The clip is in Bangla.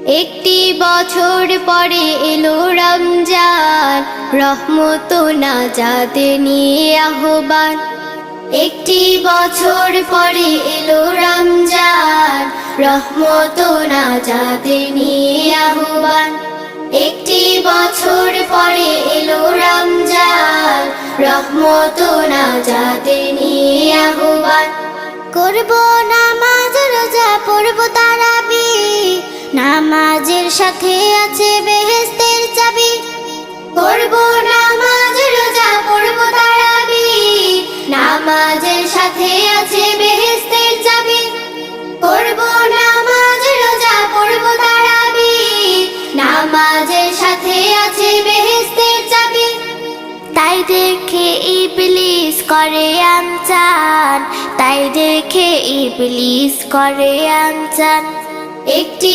একটি বছর পরে এলো রমজান, রহমত নাজাতে নিয়ে আহ্বান। একটি বছর পরে এলো রমজান, রহমত নাজাতে নিয়ে আহ্বান। একটি বছর পরে এলো রমজান, রহমত নাজাতে নিয়ে আহ্বান। করব নামাজ রোজা পড়ব তারাবিহ, নামাজের সাথে আছে বেহেশতের চাবি। করব নামাজ রোজা পড়ব তারাবিহ, নামাজের সাথে আছে বেহেশতের চাবি। করব নামাজ রোজা পড়ব তারাবিহ, নামাজের সাথে আছে বেহেশতের চাবি। তাই দেখে ইবলিস করে আনচান, তাই দেখে ইবলিস করে আনচান। একটি